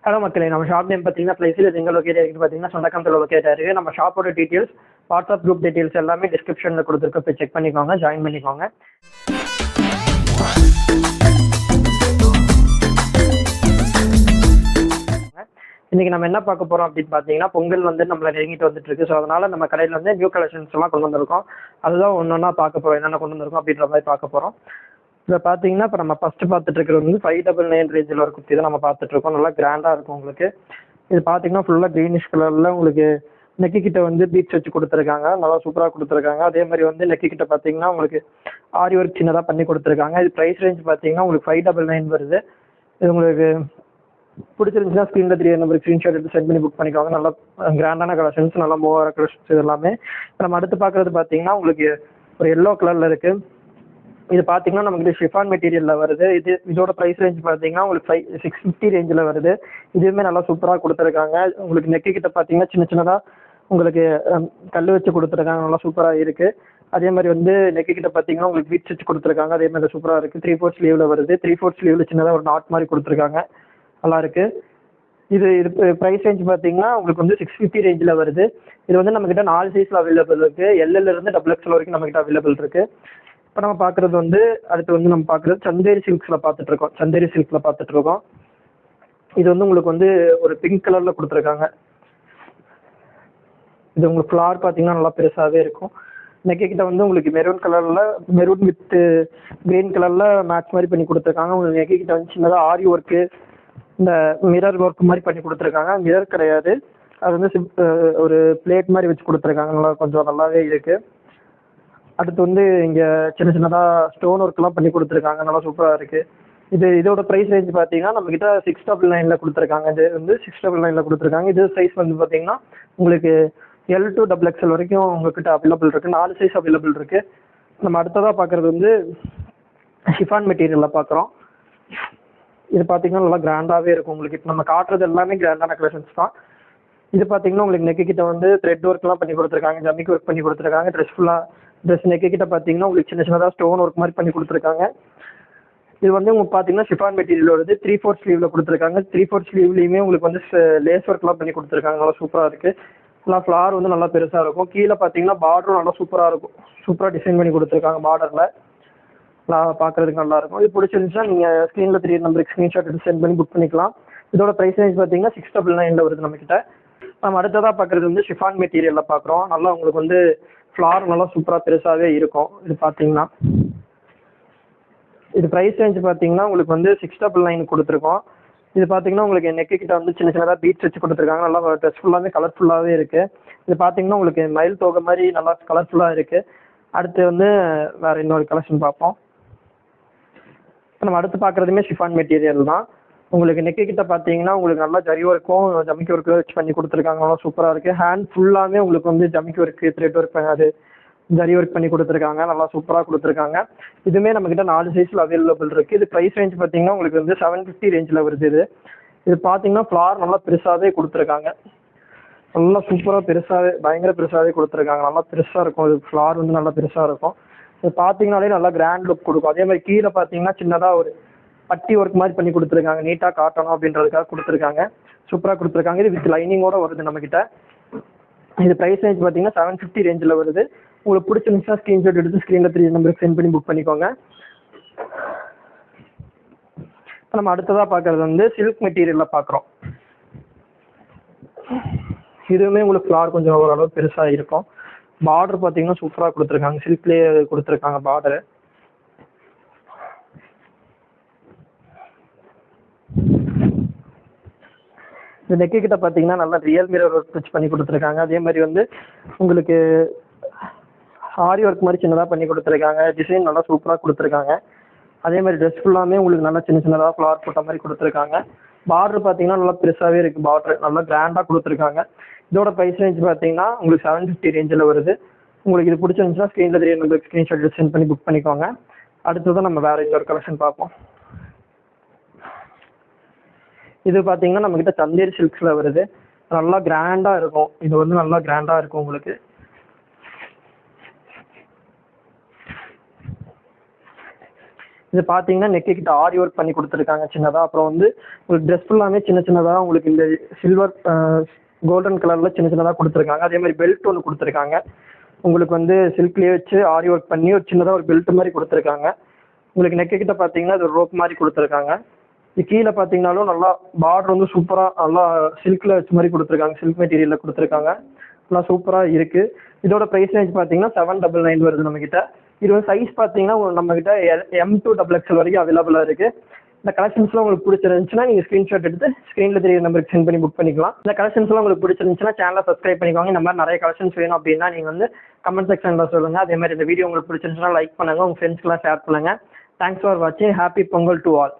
Hello மக்களே, நம்ம shop name பார்த்தீங்கன்னா பிளேஸில் எங்கே லொக்கேட் ஆகிருக்கு பார்த்தீங்கன்னா சொந்தக்காமத்தில் லொக்கேட் ஆகிருக்கு. நம்ம ஷாப்போட டீட்டெயில்ஸ், வாட்ஸ்அப் குரூப் டீட்டெயில்ஸ் எல்லாமே டிஸ்கிரிப்ஷனில் கொடுத்துருக்கோம். போய் செக் பண்ணிக்கோங்க, ஜாயின் பண்ணிக்கோங்க. இன்றைக்கி நம்ம என்ன பார்க்க போகிறோம் அப்படின்னு பார்த்தீங்கன்னா, பொங்கல் வந்து நம்மளை நெருங்கிட்டு வந்துட்டு இருக்கு. ஸோ அதனால் நம்ம கடையில் வந்து நியூ கலெக்ஷன்ஸ் எல்லாம் கொண்டு வந்திருக்கோம். அதுதான் ஒன்று ஒன்றா பார்க்க போகிறோம், என்னென்ன கொண்டு வந்திருக்கோம் அப்படின்ற மாதிரி பார்க்க போகிறோம். இதை பார்த்தீங்கன்னா இப்போ நம்ம ஃபஸ்ட்டு பார்த்துட்டு இருக்கிறது வந்து 599 ரேஞ்சில் ஒரு குர்த்தி தான் நம்ம பார்த்துட்ருக்கோம். நல்லா கிராண்டாக இருக்கும் உங்களுக்கு. இது பார்த்தீங்கன்னா ஃபுல்லாக க்ரீனிஷ் கலரில் உங்களுக்கு நெக்கு கிட்ட வந்து பீட்ஸ் வச்சு கொடுத்துருக்காங்க. நல்லா சூப்பராக கொடுத்துருக்காங்க. அதே மாதிரி வந்து நெக்கு கிட்ட பார்த்தீங்கன்னா உங்களுக்கு ஆரி ஒர்க் சின்னதாக பண்ணி கொடுத்துருக்காங்க. இது ப்ரைஸ் ரேஞ்ச் பார்த்தீங்கன்னா உங்களுக்கு 599 வருது. இது உங்களுக்கு பிடிச்சிருந்துச்சுன்னா ஸ்க்ரீனில் 3 நம்பருக்கு ஸ்க்ரீன்ஷாட் எடுத்து சென்ட் பண்ணி புக் பண்ணிக்கோங்க. நல்லா கிராண்டான கலெக்ஷன்ஸ், நல்லா மூவ் ஆகிற கலெக்ஷன்ஸ் இது எல்லாமே. நம்ம அடுத்து பார்க்குறது பார்த்தீங்கன்னா உங்களுக்கு ஒரு எல்லோ கலரில் இருக்குது. இது பார்த்தீங்கன்னா நமக்கு ஷிஃபான் மெட்டீரியலில் வருது. இதோட ப்ரைஸ் ரேஞ்ச் பார்த்தீங்கன்னா உங்களுக்கு 650 ரேஞ்சில் வருது. இதுவுமே நல்லா சூப்பராக கொடுத்துருக்காங்க. உங்களுக்கு நெக்கு கிட்ட பார்த்தீங்கன்னா சின்ன சின்னதாக உங்களுக்கு கல் வச்சு கொடுத்துருக்காங்க. நல்லா சூப்பராக இருக்குது. அதே மாதிரி வந்து நெக்கு கிட்ட பார்த்தீங்கன்னா உங்களுக்கு பீட்ஸ் வச்சு கொடுத்துருக்காங்க. அதே மாதிரி சூப்பராக இருக்குது. 3/4 ஸ்லீவில் வருது. 3/4 ஸ்லீவில் சின்னதாக ஒரு நாட் மாதிரி கொடுத்துருக்காங்க. நல்லா இருக்குது. இது ப்ரைஸ் ரேஞ்ச் பார்த்தீங்கன்னா உங்களுக்கு வந்து 650 ரேஞ்சில் வருது. இது வந்து நம்மக்கிட்ட 4 சைஸில் அவைலபிள் இருக்குது. எல்எல்லேருந்து XXL வரைக்கும் நம்மக்கிட்ட அவைலபிள் இருக்குது. இப்போ நம்ம பார்க்குறது வந்து அடுத்து வந்து நம்ம பார்க்குறது சந்தேரி சில்க்ஸில் பார்த்துட்ருக்கோம். சந்தேரி சில்க்ஸில் பார்த்துட்ருக்கோம். இது வந்து உங்களுக்கு வந்து ஒரு பிங்க் கலரில் கொடுத்துருக்காங்க. இது உங்களுக்கு ஃப்ளார் பார்த்தீங்கன்னா நல்லா பெருசாகவே இருக்கும். நெக்கு கிட்ட வந்து உங்களுக்கு மெரூன் வித் கிரீன் கலரில் மேட்ச் மாதிரி பண்ணி கொடுத்துருக்காங்க. உங்களுக்கு நெக்கு கிட்ட வந்து சின்னதாக ஆரி ஒர்க்கு, இந்த மிரர் ஒர்க் மாதிரி பண்ணி கொடுத்துருக்காங்க. மிரர் கிடையாது, அது வந்து ஒரு பிளேட் மாதிரி வச்சு கொடுத்துருக்காங்க. நல்லா கொஞ்சம் நல்லாவே இருக்குது. அடுத்து வந்து இங்கே சின்ன சின்னதாக ஸ்டோன் ஒர்க்லாம் பண்ணி கொடுத்துருக்காங்க. நல்லா சூப்பராக இருக்குது. இதோட ப்ரைஸ் ரேஞ்ச் பார்த்தீங்கன்னா நம்மக்கிட்ட 699 கொடுத்துருக்காங்க. இது வந்து 699 கொடுத்துருக்காங்க. இது சைஸ் வந்து பார்த்தீங்கன்னா உங்களுக்கு L to XXL வரைக்கும் உங்கள்கிட்ட அவைலபிள் இருக்குது. 4 சைஸ் அவைலபிள் இருக்குது. நம்ம அடுத்ததாக பார்க்குறது வந்து ஷிஃபான் மெட்டீரியலில் பார்க்குறோம். இது பார்த்தீங்கன்னா நல்லா கிராண்டாகவே இருக்கும் உங்களுக்கு. இப்போ நம்ம காட்டுறது எல்லாமே கிராண்டான கலெக்ஷன்ஸ் தான். இது பார்த்தீங்கன்னா உங்களுக்கு நெக்கு கிட்ட வந்து த்ரெட் ஒர்க்லாம் பண்ணி கொடுத்துருக்காங்க. ஜமிக்கு ஒர்க் பண்ணி கொடுத்துருக்காங்க. ட்ரெஸ் நெக்கு கிட்ட பார்த்தீங்கன்னா உங்களுக்கு சின்ன சின்னதாக ஸ்டோன் ஒர்க் மாதிரி பண்ணி கொடுத்துருக்காங்க. இது வந்து உங்களுக்கு பார்த்தீங்கன்னா ஷிஃபான் மெட்டீரியல் வருது. 3/4 ஸ்லீவில் கொடுத்துருக்காங்க. 3/4 ஸ்லீவ்லேயுமே உங்களுக்கு வந்து லேஸ் ஒர்க்லாம் பண்ணி கொடுத்துருக்காங்க. நல்லா சூப்பராக இருக்குது. நல்லா ஃப்ளார் வந்து நல்லா பெருசாக இருக்கும். கீழே பார்த்தீங்கன்னா பார்டரும் நல்லா சூப்பராக இருக்கும். சூப்பராக டிசைன் பண்ணி கொடுத்துருக்காங்க. பார்டரில் நல்லா பார்க்குறதுக்கு நல்லாயிருக்கும். இது பிடிச்சிருந்துச்சுன்னா நீங்கள் ஸ்க்ரீனில் 3 நம்பருக்கு ஸ்க்ரீன்ஷாட் எடுத்து சென்ட் பண்ணி புக் பண்ணிக்கலாம். இதோட ப்ரைஸ் ரேஞ்ச் பார்த்தீங்கன்னா 699 வருது நம்மக்கிட்ட. நம்ம அடுத்ததாக பார்க்குறது வந்து ஷிஃபான் மெட்டீரியலில் பார்க்குறோம். நல்லா உங்களுக்கு வந்து ஃப்ளார் நல்லா சூப்பராக பெருசாகவே இருக்கும். இது பார்த்தீங்கன்னா இது ப்ரைஸ் ரேஞ்ச் பார்த்தீங்கன்னா உங்களுக்கு வந்து 699 கொடுத்துருக்கோம். இது பார்த்தீங்கன்னா உங்களுக்கு நெக்கு கிட்ட வந்து சின்ன சின்னதாக பீட்ஸ் வச்சு கொடுத்துருக்காங்க. நல்லா ட்ரெஸ் ஃபுல்லாகவே கலர்ஃபுல்லாகவே இருக்குது. இது பார்த்தீங்கன்னா உங்களுக்கு மயில் தோகை மாதிரி நல்லா கலர்ஃபுல்லாக இருக்குது. அடுத்து வந்து வேறு இன்னொரு கலெக்ஷன் பார்ப்போம். நம்ம அடுத்து பார்க்குறதுமே ஷிஃபான் மெட்டீரியல் தான். உங்களுக்கு நெக்கு கிட்ட பார்த்தீங்கன்னா உங்களுக்கு நல்லா ஜரி ஒர்க்கும் ஜமிக்கி ஒர்க்கு வச்சு பண்ணி கொடுத்துருக்காங்க. நல்லா சூப்பராக இருக்குது. ஹேண்ட் ஃபுல்லாகவே உங்களுக்கு வந்து ஜமிக்கி ஒர்க்கு, த்ரெட் ஒர்க் அது ஜரி ஒர்க் பண்ணி கொடுத்துருக்காங்க. நல்லா சூப்பராக கொடுத்துருக்காங்க. இதுவுமே நம்மக்கிட்ட 4 சைஸில் அவைலபிள் இருக்குது. இது ப்ரைஸ் ரேஞ்ச் பார்த்தீங்கன்னா உங்களுக்கு வந்து 750 ரேஞ்சில் வருது. இது பார்த்தீங்கன்னா ஃப்ளார் நல்லா பெருசாகவே கொடுத்துருக்காங்க. நல்லா சூப்பராக பெருசாகவே பயங்கர பெருசாகவே கொடுத்துருக்காங்க. நல்லா பெருசாக இருக்கும். இது ஃப்ளார் வந்து நல்லா பெருசாக இருக்கும். இது பார்த்தீங்கன்னாலே நல்லா கிராண்ட் லுக் கொடுக்கும். அதே மாதிரி கீழே பார்த்தீங்கன்னா சின்னதாக ஒரு பட்டி ஒர்க் மாதிரி பண்ணி கொடுத்துருக்காங்க. நீட்டாக காட்டணும் அப்படின்றதுக்காக கொடுத்துருக்காங்க. சூப்பராக கொடுத்துருக்காங்க. இது வித் லைனிங்கோட வருது நம்மக்கிட்ட. இது ப்ரைஸ் ரேஞ்ச் பார்த்தீங்கன்னா 750 ரேஞ்சில் வருது. உங்களுக்கு பிடிச்சிருந்துச்சுன்னா ஸ்க்ரீன்ஷாட் எடுத்து ஸ்க்ரீனில் 3 நம்பருக்கு சென்ட் பண்ணி புக் பண்ணிக்கோங்க. இப்போ நம்ம அடுத்ததாக பார்க்குறது வந்து சில்க் மெட்டீரியலில் பார்க்குறோம். இதுவுமே உங்களுக்கு ஃப்ளார் கொஞ்சம் ஓரளவு பெருசாக இருக்கும். பார்டர் பார்த்தீங்கன்னா சூப்பராக கொடுத்துருக்காங்க. சில்க்லேயே கொடுத்துருக்காங்க பார்டரு. இந்த நெக்கு கிட்ட பார்த்தீங்கன்னா நல்லா ரியல் மிரர் ஒர்க் வச்சு பண்ணி கொடுத்துருக்காங்க. அதே மாதிரி வந்து உங்களுக்கு ஆரி ஒர்க் மாதிரி சின்னதாக பண்ணி கொடுத்துருக்காங்க. டிசைன் நல்லா சூப்பராக கொடுத்துருக்காங்க. அதே மாதிரி ட்ரெஸ் ஃபுல்லாமே உங்களுக்கு நல்லா சின்ன சின்னதாக ஃப்ளார் போட்ட மாதிரி கொடுத்துருக்காங்க. பார்டர் பார்த்தீங்கன்னா நல்லா பெருசாகவே இருக்குது. பார்டர் நல்லா கிராண்டாக கொடுத்துருக்காங்க. இதோட ப்ரைஸ் ரேஞ்ச் பார்த்தீங்கன்னா உங்களுக்கு 750 ரேஞ்சில் வருது. உங்களுக்கு இது பிடிச்சிருந்துச்சுன்னா ஸ்க்ரீனில் 3 நம்பருக்கு ஸ்க்ரீன்ஷாட் எடுத்து சென்ட் பண்ணி புக் பண்ணிக்கோங்க. அடுத்ததான் நம்ம வேறு இன்னொரு கலெக்ஷன் பார்ப்போம். இது பார்த்தீங்கன்னா நம்மக்கிட்ட சந்தேரி சில்க்ஸில் வருது. நல்லா கிராண்டாக இருக்கும். இது வந்து நல்லா கிராண்டாக இருக்கும் உங்களுக்கு. இது பார்த்தீங்கன்னா நெக்கு கிட்ட ஆரி ஒர்க் பண்ணி கொடுத்துருக்காங்க சின்னதாக. அப்புறம் வந்து உங்களுக்கு ட்ரெஸ் ஃபுல்லாமே சின்ன சின்னதாக உங்களுக்கு இந்த சில்வர் கோல்டன் கலரில் சின்ன சின்னதாக கொடுத்துருக்காங்க. அதே மாதிரி பெல்ட் ஒன்று கொடுத்துருக்காங்க. உங்களுக்கு வந்து சில்க்லேயே வச்சு ஆரி ஒர்க் பண்ணி ஒரு சின்னதாக ஒரு பெல்ட் மாதிரி கொடுத்துருக்காங்க. உங்களுக்கு நெக்கு கிட்ட பார்த்தீங்கன்னா அது ரோப் மாதிரி கொடுத்துருக்காங்க. இது கீழே பார்த்தீங்கன்னாலும் நல்லா பார்டர் வந்து சூப்பராக நல்லா சில்கில் வச்ச மாதிரி கொடுத்துருக்காங்க. சில்க் மெட்டீரியலில் கொடுத்துருக்காங்க. நல்லா சூப்பராக இருக்குது. இதோட ப்ரைஸ் ரேஞ்ச் பார்த்தீங்கன்னா 799 வருது நம்மக்கிட்ட. இது வந்து சைஸ் பார்த்தீங்கன்னா நம்மக்கிட்ட M to XXL வரைக்கும் அவைலபிளாக இருக்குது. இந்த கலெக்ஷன்ஸ்லாம் உங்களுக்கு பிடிச்சிருந்துச்சுன்னா நீங்கள் ஸ்க்ரீன்ஷாட் எடுத்து ஸ்க்ரீனில் தெரிய நம்பருக்கு சென்ட் பண்ணி புக் பண்ணிக்கலாம். இந்த கலெக்ஷன்ஸ்லாம் உங்களுக்கு பிடிச்சிருந்துச்சுன்னா சேனலை சப்ஸ்கிரைப் பண்ணிக்கோங்க. இந்த மாதிரி நிறைய கலெக்ஷன்ஸ் வேணும் அப்படின்னா நீங்கள் வந்து கமெண்ட் செக்ஷனில் சொல்லுங்கள். அதே மாதிரி இந்த வீடியோ உங்களுக்கு பிடிச்சிருந்துச்சுன்னா லைக் பண்ணுங்கள், உங்கள் ஃப்ரெண்ட்ஸ்க்குலாம் ஷேர் பண்ணுங்கள். தேங்க்ஸ் ஃபார் வாட்சிங். Happy Pongal to all.